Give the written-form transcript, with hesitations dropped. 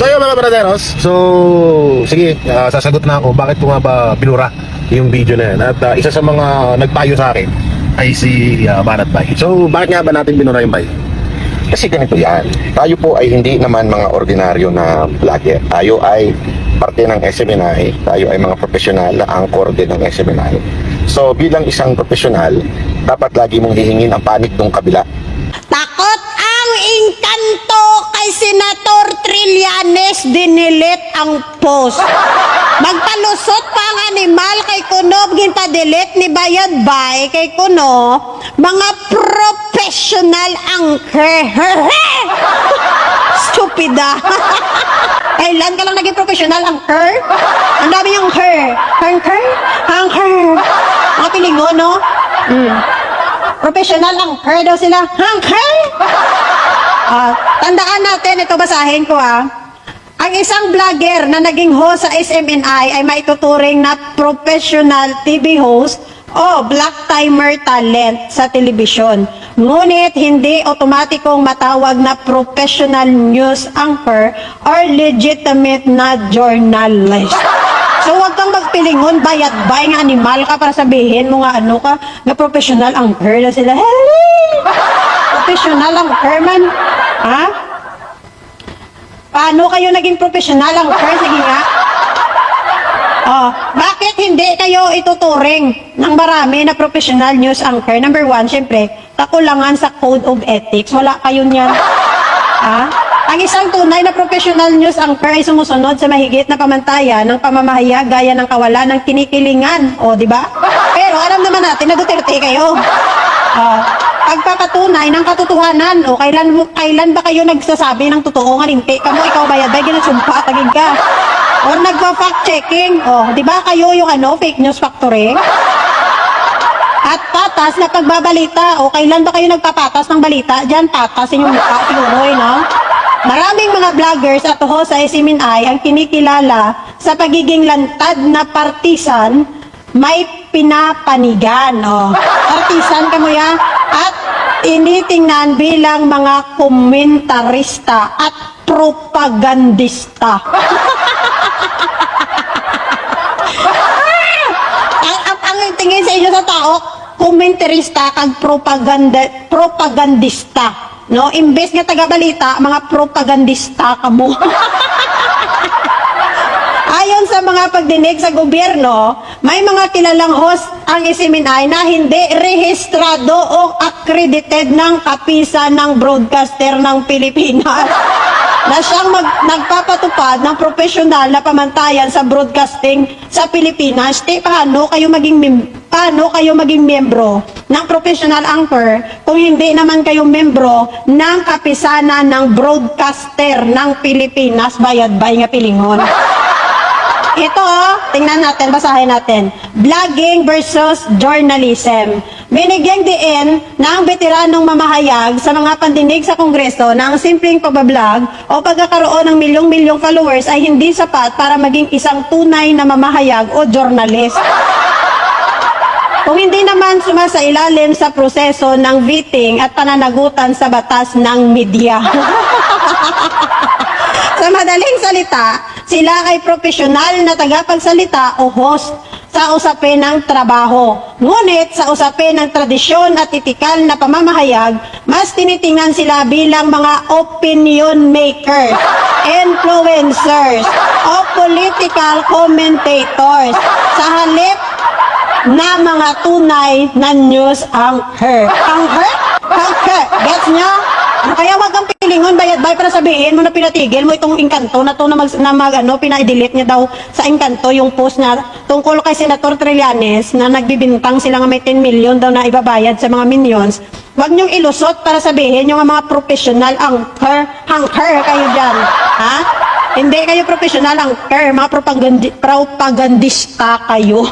So yun mga braderos, so sige, sasagot na ako bakit ko nga ba binura yung video na yan. At isa sa mga nagpayo sa akin ay si Banat Bay. So bakit nga ba natin binura yung Bay? Kasi ganito yan, tayo po ay hindi naman mga ordinaryo na vlogger. Tayo ay parte ng SMNI, tayo ay mga profesional na angkor din ng SMNI. So bilang isang profesional, dapat lagi mong hihingin ang panig ng kabila. Takot ang engkanto kay Senator Trillanes, dinilit ang post. Magpalusot pa ang animal kay Kuno, ginpa-delete ni Bayad Bay kay Kuno, mga professional anchor. Stupida. Kailan ka lang naging professional anchor? Ang dami yung anchor. Mga pilingon, no? Professional anchor daw sila. Anchor! Tandaan natin, ito basahin ko Ang isang vlogger na naging host sa SMNI ay maituturing na professional TV host o black timer talent sa telebisyon. Ngunit hindi otomatikong matawag na professional news anchor or legitimate na journalist. So wag kang magpilingon, bayad bay nga animal ka para sabihin mo nga ano ka, na professional anchor na sila. Hey! Professional anchor man. Ha? Paano kayo naging professional anchor? Sige nga. Bakit hindi kayo ituturing ng marami na professional news anchor? Number one, syempre, kakulangan sa code of ethics. Wala kayo niyan. Ang isang tunay na professional news anchor ay sumusunod sa mahigit na pamantayan ng pamamahayag gaya ng kawalan ng kinikilingan. O, di ba? Pero alam naman natin na Duterte kayo. Pagpapatunay ng katotohanan. O, kailan ba kayo nagsasabi ng totoo nga linti? Kamu, ikaw bayad ba? Ginasumpa, tagig ka. Or nagpa-fact checking. O, di ba kayo yung fake news factory? At patas na pagbabalita. O, kailan ba kayo nagpapatas ng balita? Diyan, patas inyong mukha, siguro, no? Maraming mga vloggers at host sa SMNI ang kinikilala sa pagiging lantad na partisan, may pinapanigan. Partisan ka mo yan. At initingnan bilang mga komentarista at propagandista. ang tingin sa inyo sa tao, komentarista kag propagandista. No, imbes nga taga-balita, mga propagandista ka mo. Ayon sa mga pagdinig sa gobyerno, may mga kilalang host ang SMNI na hindi rehistrado o accredited ng kapisan ng broadcaster ng Pilipinas na siyang nagpapatupad ng profesional na pamantayan sa broadcasting sa Pilipinas. Paano kayo maging miyembro ng professional anchor kung hindi naman kayo membro ng kapisanan ng broadcaster ng Pilipinas, bayad bay nga pilingon. Ito tingnan natin, basahin natin. Vlogging versus journalism. Binigyang diin ng veteranong mamahayag sa mga pandinig sa Kongreso na ang simpleng pagbablog o pagkakaroon ng milyong-milyong followers ay hindi sapat para maging isang tunay na mamahayag o journalist. Kung hindi naman sumasailalim sa proseso ng vetting at pananagutan sa batas ng media. Sa madaling salita, sila ay profesional na tagapagsalita o host sa usapin ng trabaho. Ngunit sa usapin ng tradisyon at etikal na pamamahayag, mas tinitingnan sila bilang mga opinion makers, influencers, o political commentators sa halip na mga tunay na news anchor. Anchor? Gets nyo? Kaya wag kang pilingon, bayad bay para sabihin mo na pinatigil mo itong engkanto na to na pina-delete niya daw sa engkanto yung post na tungkol kay Senator Trillanes na nagbibintang sila nga may 10 million daw na ibabayad sa mga minions. Wag niyong ilusot para sabihin yung mga professional anchor kayo dyan. Ha? Hindi kayo professional anchor, mga propagandista kayo.